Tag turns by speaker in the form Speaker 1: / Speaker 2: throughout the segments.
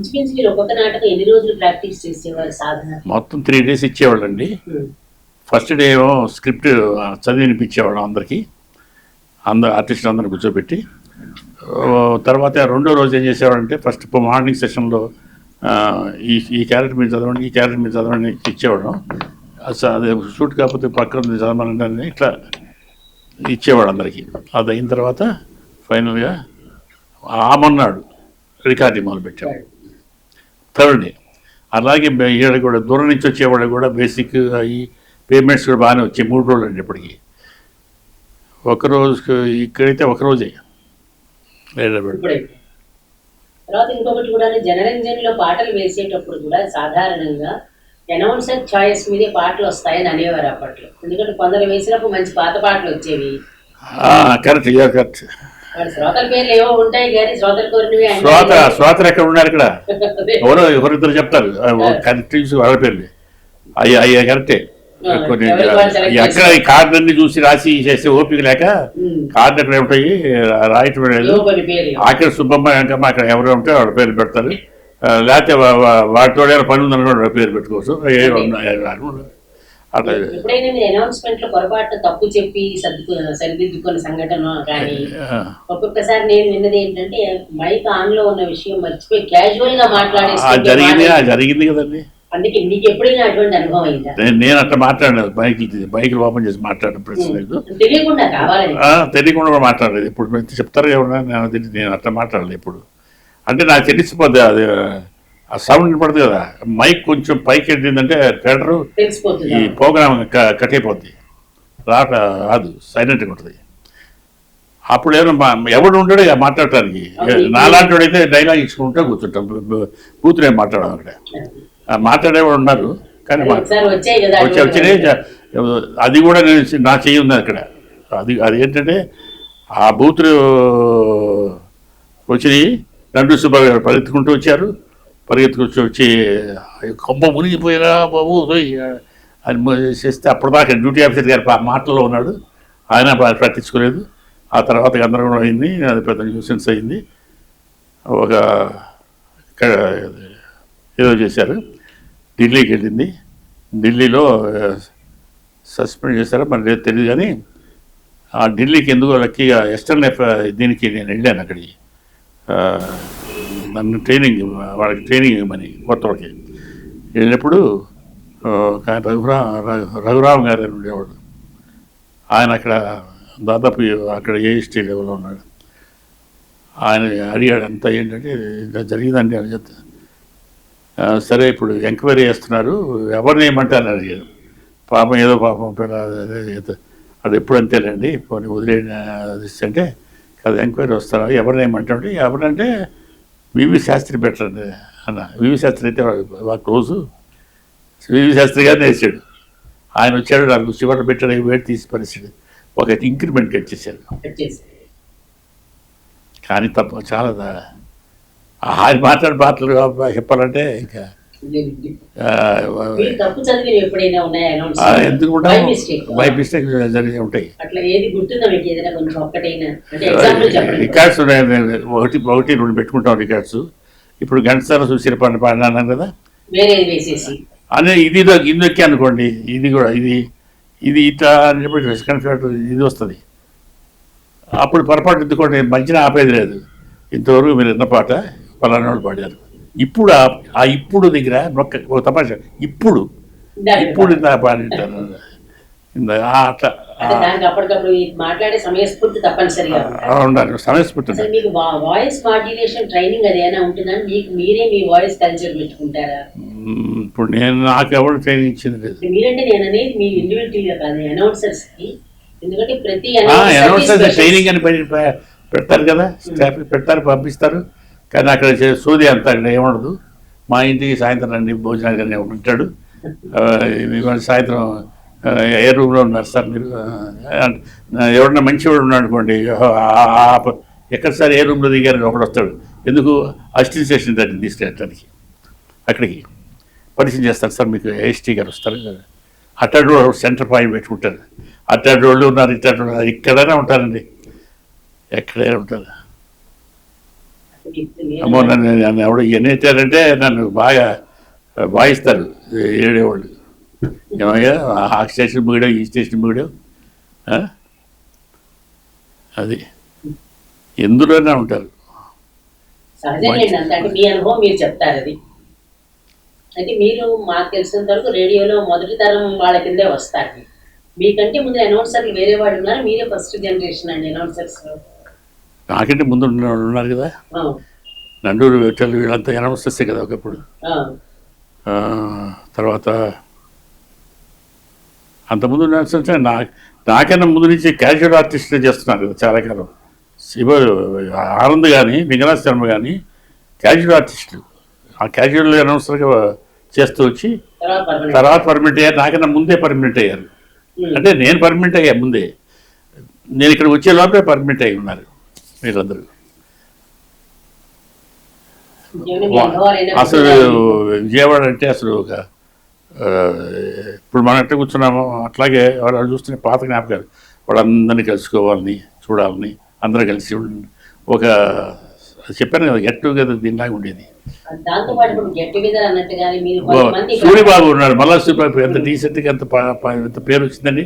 Speaker 1: ఇంచుమించు మీరు ఒక్కొక్క నాటకం ఎన్ని రోజులు ప్రాక్టీస్ చేసేవారు సాధన?
Speaker 2: మొత్తం 3 days ఇచ్చేవాళ్ళండి. ఫస్ట్ డే ఏమో స్క్రిప్ట్ చదివి వినిపించేవాళ్ళం అందరికీ, ఆర్టిస్టులు అందరిని కూర్చోబెట్టి. తర్వాత రెండో రోజు ఏం చేసేవాడంటే ఫస్ట్ మార్నింగ్ సెషన్లో ఈ క్యారెక్టర్ మీద చదవండి, ఈ క్యారెక్టర్ మీద చదవండి ఇచ్చేవాళ్ళం. అదే షూట్ కాకపోతే పక్కన చదవమని ఇట్లా ఇచ్చేవాడు అందరికీ. అది అయిన తర్వాత ఫైనల్గా ఆమన్నాడు రికార్డింగ్ మొదలుపెట్టాడు థర్డ్ డే. అలాగే ఈడ కూడా దూరం నుంచి వచ్చేవాళ్ళు కూడా బేసిక్ ఈ పేమెంట్స్ కూడా బాగానే వచ్చాయి. 3 రోజులు అండి ఇప్పటికి. ఒకరోజు ఇక్కడైతే ఒకరోజే.
Speaker 1: తర్వాత ఇంకొకటి కూడా జనరంజన్లో పాటలు వేసేటప్పుడు కూడా సాధారణంగా అనౌన్సర్ చాయిస్ మీదే పాటలు వస్తాయని అనేవారు అప్పట్లో. ఎందుకంటే కొందరు వేసినప్పుడు మంచి పాత పాటలు వచ్చేవి.
Speaker 2: Correct correct.
Speaker 1: శ్రోతల పేర్లు ఏవో ఉంటాయి కానీ శ్రోతలు కోరినవి
Speaker 2: శ్రోతలు ఎక్కడ ఉన్నారు ఇక్కడ? ఎవరిద్దరు చెప్తారు కరెక్ట్ వాళ్ళ పేర్లు. అయ్యా కరెక్టే. కొన్ని ఎక్కడ ఈ కార్డులన్నీ చూసి రాసి చేసే ఓపిక లేక కార్డు ఎక్కడ ఉంటాయి రాయటం లేదు. అక్కడ సుబ్బమ్మ అంకమ్మ అక్కడ ఎవరు ఉంటే వాళ్ళ పేరు పెడతారు. లేకపోతే వాటితో పని ఉందనుకో పేరు పెట్టుకోవచ్చు. అట్లా
Speaker 1: ఎప్పుడైనా మీరు అనౌన్స్మెంట్ లో పొరపాటు తప్పు చెప్పి సరిదిద్దుకున్న సంఘటన కానీ? ఒక్కొక్కసారి నేను విన్నది ఏంటంటే మైక్ ఆన్ లో ఉన్న విషయం మర్చిపోయి క్యాజువల్ గా
Speaker 2: జరిగింది కదండి.
Speaker 1: అందుకే మీకు ఎప్పుడైనా అటువంటి అనుభవం అయిందా?
Speaker 2: నేను అట్లా మాట్లాడలేదు. బైక్ ఓపెన్ చేసి మాట్లాడడం ప్రశ్న లేదు.
Speaker 1: తెలియకుండా కావాలని
Speaker 2: తెలియకుండా కూడా మాట్లాడలేదు. ఇప్పుడు చెప్తారు ఎవరైనా నేను అట్లా మాట్లాడలేదు ఎప్పుడు. అంటే నాకు తెలిసిపోద్ది అది ఆ సౌండ్ పడుతుంది కదా. మైక్ కొంచెం పైకి వెళ్ళిందంటే ఫెడరు ఈ ప్రోగ్రామ్ కట్ అయిపోద్ది. రాదు, సైలెంట్గా ఉంటుంది. అప్పుడు ఏమన్నా ఎవడు ఉంటాడు మాట్లాడటానికి. నాలాంటి వాడైతే డైలాగ్ ఇచ్చుకుంటే కూర్చుంటాం. కూతురు ఏం మాట్లాడడం అక్కడ మాట్లాడేవాడు ఉన్నారు కానీ వచ్చినాయి. అది కూడా నేను నా చెయ్యి ఉంది అక్కడ. అది ఏంటంటే ఆ బూతులు వచ్చినాయి. నండు సుబ్బారావు గారు పరిగెత్తుకుంటూ వచ్చి కొమ్మ మునిగిపోయినా బాబు అని చేస్తే అప్పటిదాకా డ్యూటీ ఆఫీసర్ గారు ఆ మాటల్లో ఉన్నాడు. ఆయన పట్టించుకోలేదు. ఆ తర్వాత గందరగోళం అయింది. అది పెద్ద న్యూసెన్స్ అయింది. ఒక ఏదో చేశారు. ఢిల్లీకి వెళ్ళింది. ఢిల్లీలో సస్పెండ్ చేశారో మరి తెలియదు కానీ ఆ ఢిల్లీకి ఎందుకో లక్కీగా ఎస్టర్న్ దీనికి నేను వెళ్ళాను. అక్కడికి నన్ను వాళ్ళకి ట్రైనింగ్ ఇవ్వమని కొత్తవాళ్ళకి వెళ్ళినప్పుడు రఘురామ్ గారు అని ఉండేవాడు. ఆయన అక్కడ దాదాపు అక్కడ ఏఎస్టీ లెవెల్లో ఉన్నాడు. ఆయన అడిగాడు అంతా ఏంటంటే ఇలా జరిగిందండి అని చెప్తా. సరే ఇప్పుడు ఎంక్వైరీ చేస్తున్నారు, ఎవరిని ఏమంటారని అడిగారు. పాపం ఏదో అది ఎప్పుడు అంతేలేండి పోనీ వదిలేని అంటే కదా ఎంక్వైరీ వస్తారా ఎవరిని ఏమంటాడు. ఎవరంటే వివి శాస్త్రి పెట్టండి అన్న. వివి శాస్త్రి అయితే వాళ్ళ క్లోజు. వివి శాస్త్రి గారిని వేసాడు. ఆయన వచ్చాడు, నాకు చివరి పెట్టాడు, వేడి తీసి పరిస్థితి ఒక ఇంక్రిమెంట్ వచ్చేసాడు. కానీ తప్ప చాలా ఆయన మాటలు చెప్పాలంటే ఇంకా ఎందుకు బై మిస్టేక్ జరిగి ఉంటాయి. రికార్డ్స్ ఒకటి 2 పెట్టుకుంటాం రికార్డ్స్. ఇప్పుడు గంటసాల చూసిన పాడినాను కదా అదే ఇది ఇందొక్కి అనుకోండి. ఇది కూడా ఇది ఇట్లా అని సెకండ్ ఇది వస్తుంది. అప్పుడు పొరపాటు ఎత్తుకోండి మధ్యన ఆపేది లేదు. ఇంతవరకు మీరు విన్న పాట పలానా వాళ్ళు పాడారు. ఇప్పుడు ఇప్పుడు దగ్గర ఒక తమాషా ఇప్పుడు పాడింటారు. అట్లా
Speaker 1: మాట్లాడే సమయస్ఫూర్తి తప్పనిసరిగా
Speaker 2: ఉండాలి. సమయస్ఫూర్తి.
Speaker 1: మీకు వాయిస్ మాడ్యులేషన్ ట్రైనింగ్ అదేనా ఉంటుందని మీకు మీరే మీ వాయిస్ కల్చర్ పెట్టుకుంటారా?
Speaker 2: ఇప్పుడు నాకు ఎవరు ట్రైనింగ్ ఇచ్చింది లేదు.
Speaker 1: మీరంటే నేను అనేది మీ ఇండివిజువల్గా కాదు, అనౌన్సర్స్ కి. ఎందుకంటే ప్రతి
Speaker 2: అనౌన్సర్స్ ట్రైనింగ్ అని పెడతారు కదా, స్టాఫ్ పెడతారు, పంపిస్తారు. కానీ అక్కడ సూది అంతా అక్కడ ఏముండదు. మా ఇంటికి సాయంత్రం రండి భోజనాలు కానీ ఉంటాడు. సాయంత్రం ఏ రూమ్లో ఉన్నారు సార్ మీరు, ఎవరన్నా మంచివాడు ఉన్నాడు అనుకోండి, ఎక్కడ సార్ ఏ రూమ్లో దిగారని ఒకడు వస్తాడు. ఎందుకు అసిస్టెంట్ స్టేషన్ దగ్గర తీసుకెళ్ళడానికి అక్కడికి పరిచయం చేస్తారు. సార్ మీకు ఏఎస్టీ గారు వస్తారు, అట్టాడు సెంటర్ పాయింట్ పెట్టుకుంటారు. అట్టాడు వాళ్ళు ఉన్నారు, ఇట్టాడు ఉన్నారు, ఇక్కడైనా ఉంటారండి, ఎక్కడైనా ఉంటారు. అమ్మో నన్ను ఎవడు ఎన్నేచ్చారంటే నన్ను బాగా వాయిస్తారు ఏడేవాళ్ళు. ఏమయ్యా ఆ స్టేషన్ మూడావు ఈ స్టేషన్ మూడావు అది ఎందులోనే ఉంటారు.
Speaker 1: సహజంగా అంతే, అంటే మీ అనుభవం మీరు చెప్తారు అది. అంటే మీరు మాకు తెలిసినంత వరకు రేడియోలో మొదటి తరం వాళ్ళ కిందే వస్తారు. మీకంటే ముందు అనౌన్సర్లు వేరే వాళ్ళు ఉన్నారు, మీరే ఫస్ట్ జనరేషన్ అండి అనౌన్సర్స్.
Speaker 2: నాకంటే ముందు ఉన్నారు కదా, నండూరు వెట్టలు వీళ్ళంతా అనౌన్సర్సే కదా ఒకప్పుడు. తర్వాత అంతకుముందు అంటే నాకన్నా ముందు నుంచి క్యాజువల్ ఆర్టిస్ట్లే చేస్తున్నారు కదా చాలా కాలం. ఆనంద్ కానీ విఘ్నాథ్ శర్మ కానీ క్యాజువల్ ఆర్టిస్టులు. ఆ క్యాజువల్ అనౌన్సర్గా చేస్తూ వచ్చి తర్వాత పర్మనెంట్ అయ్యారు. నాకన్నా ముందే పర్మనెంట్ అయ్యారు. అంటే నేను పర్మనెంట్ అయ్యా ముందే, నేను ఇక్కడ వచ్చే లోపలే పర్మనెంట్ అయి ఉన్నారు వీళ్ళందరూ. అసలు విజయవాడ అంటే అసలు ఒక ఇప్పుడు మనం ఎట్లా కూర్చున్నామో అట్లాగే వాళ్ళు చూస్తున్న పాత జ్ఞాపకాలు. వాళ్ళందరినీ కలుసుకోవాలని, చూడాలని, అందరూ కలిసి ఒక చెప్పాను కదా గెట్ టుగెదర్ దీనిలాగా ఉండేది. సూర్యబాబు ఉన్నాడు, మళ్ళా సూర్యబాబు ఎంత డీసెంట్గా ఎంత పేరు వచ్చిందండి.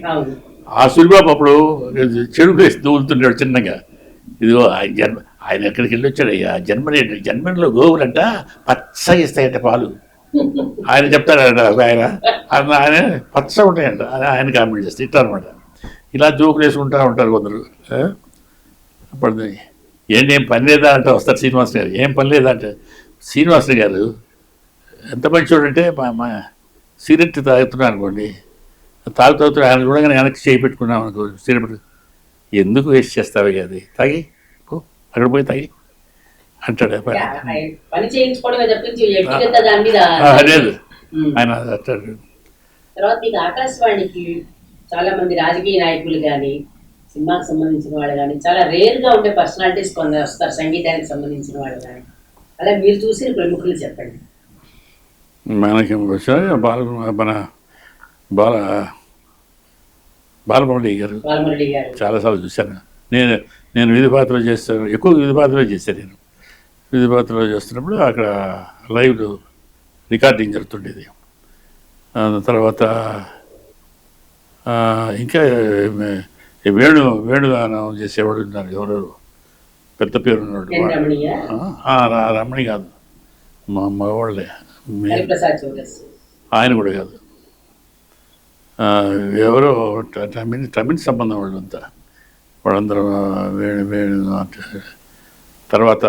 Speaker 2: ఆ సూర్యబాబు అప్పుడు చెడు వేసి దూలుతుంటాడు చిన్నగా. ఇదిగో ఆయన ఎక్కడికి వెళ్ళి వచ్చాడు అయ్యా, జర్మనీలో గోవులంట పచ్చగా ఇస్తాయంట పాలు. ఆయన చెప్తాడంట, ఆయన పచ్చగా ఉంటాయంట, ఆయన కామెంట్ చేస్తే ఇట్లా అనమాట. ఇలా జోకులు వేసుకుంటూ ఉంటారు కొందరు. అప్పుడు ఏం పని లేదా అంటే వస్తారు శ్రీనివాస్ గారు. ఏం పని లేదా అంటే, శ్రీనివాస్ గారు ఎంత మంచివాడు అంటే మా సిగరెట్ తాగుతున్నాను అనుకోండి, తాగుతూ ఆయన చూడగానే వెనక్కి చేయి పెట్టుకున్నాం అనుకో, సిగరెట్ ఎందుకు వేస్ట్ చేస్తావు అది, తాగి అక్కడ పోయి తాగి అంటాడు. లేదు ఆయన అంటాడు.
Speaker 1: తర్వాత మీకు ఆకాశవాణికి చాలా మంది రాజకీయ నాయకులు కానీ, సినిమాకి సంబంధించిన వాళ్ళు కానీ, చాలా రేర్గా ఉండే పర్సనాలిటీస్ కొందరు వస్తారు, సంగీతానికి సంబంధించిన వాళ్ళు కానీ. అలా మీరు చూసిన ప్రముఖులు చెప్పండి.
Speaker 2: మనకి మన బాలమురళి గారు చాలాసార్లు చూశాను. నేను విధి పాత్రలు చేస్తాను, ఎక్కువ విధి పాత్రలు చేశాను. నేను విధి పాత్రలు చేస్తున్నప్పుడు అక్కడ లైవ్ రికార్డింగ్ జరుగుతుండేది. తర్వాత ఇంకా వేణుగానం చేసేవాడు ఉన్నారు, ఎవరెవరు పెద్ద పేరు ఉన్నాడు. రమణి కాదు, మా మగవాళ్ళే, ఆయన కూడా కాదు, ఎవరో తమిళ సంబంధం వాళ్ళంతా, వాళ్ళందరూ వేణు. తర్వాత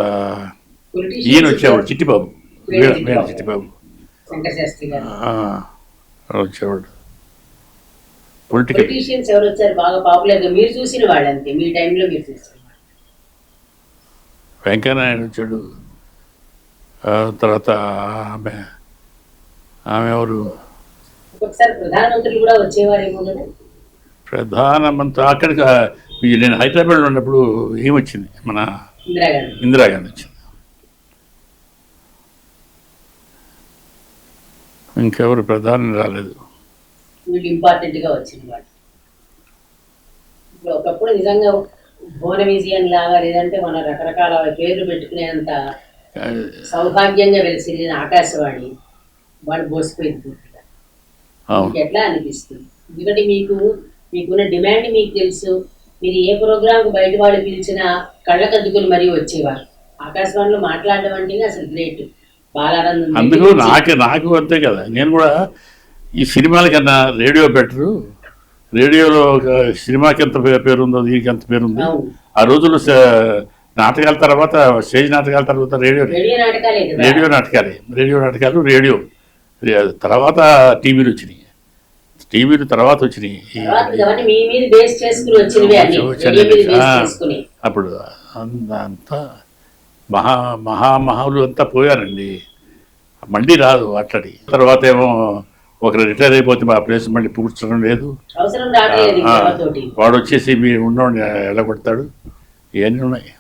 Speaker 2: ఈయన వచ్చేవాడు చిట్టిబాబు, వేణు చిట్టిబాబు వచ్చేవాడు.
Speaker 1: పొలిటీషియన్స్ ఎవరు వచ్చారు బాగా పాపులర్గా మీరు చూసిన వాళ్ళు, అంతే మీ టైంలో మీరు చూసిన వాళ్ళు?
Speaker 2: వెంకయ్యనాయుడు వచ్చాడు. తర్వాత ఆమె ఎవరు,
Speaker 1: ఒకసారి ప్రధానమంత్రులు కూడా వచ్చేవారేమో కదా.
Speaker 2: ప్రధానమంత్రి అక్కడికి నేను హైదరాబాద్లో ఉన్నప్పుడు ఏమొచ్చింది, మన ఇందిరాగాంధీ వచ్చింది. ఇంకెవరు ప్రధాని రాలేదు.
Speaker 1: ఇంపార్టెంట్గా వచ్చింది వాళ్ళు. ఇప్పుడు ఒకప్పుడు నిజంగా భువన విజయం లాగా, లేదంటే మన రకరకాల పేర్లు పెట్టుకునేంత సౌభాగ్యంగా వెలిసింది ఆకాశవాణి. వాళ్ళు బోసిపోయింది పూర్తిగా. మీకు ఎట్లా అనిపిస్తుంది? ఎందుకంటే మీకున్న డిమాండ్ మీకు తెలుసు. మీరు ఏ ప్రోగ్రాంకు బయట వాళ్ళు పిలిచినా కళ్ళకద్దుకుని మరీ వచ్చేవారు. ఆకాశవాణిలో మాట్లాడడం అంటే అసలు గ్రేట్. బాలానందం
Speaker 2: అందుకు నాకు అంతే కదా. నేను కూడా ఈ సినిమాల కన్నా రేడియో బెటరు. రేడియోలో ఒక సినిమాకి ఎంత పేరు ఉందో దీనికి ఎంత పేరు ఉంది. ఆ రోజుల్లో నాటకాల తర్వాత, స్టేజ్ నాటకాల తర్వాత రేడియో తర్వాత టీవీలు వచ్చినాయి. టీవీలు తర్వాత వచ్చినాయి. అప్పుడు అంతా మహామహాలు అంతా పోయారండి, మళ్ళీ రాదు అట్లడి. తర్వాత ఏమో ఒకరు రిటైర్ అయిపోతే మా ప్లేస్ మళ్ళీ పూడ్చడం లేదు. వాడు వచ్చేసి మీ ఉన్నోడిని ఎలా కొడతాడు, ఇవన్నీ ఉన్నాయి.